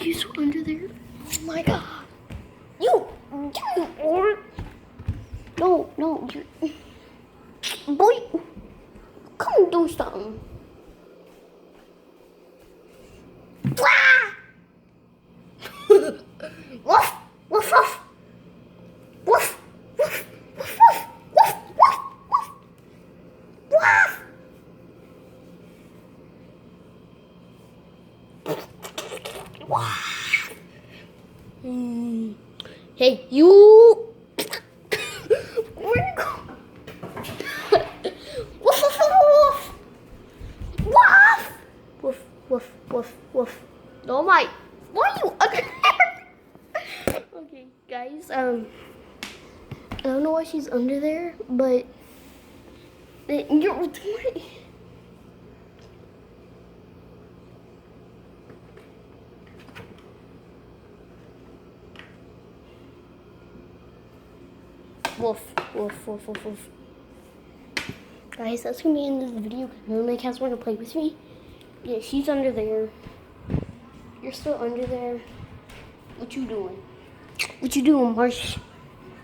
you still under there? Oh my god. You or no, you boy, come do something. Woof, woof, woof. Woof, woof, woof, woof, woof, woof, woof. Woof. Woof. Hey, you. Where'd you go? Woof, woof, woof, woof. Woof, woof, woof, woof. Oh my. Why are you under there? Okay, guys, I don't know why she's under there, but you're woof, woof, woof, woof, woof. Guys, that's gonna be in this video because none of my cats want to play with me. Yeah, she's under there. You're still under there. What you doing? What you doing, Mars?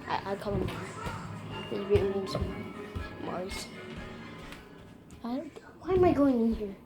I call him Mars. His real name's Mars. Why am I going in here?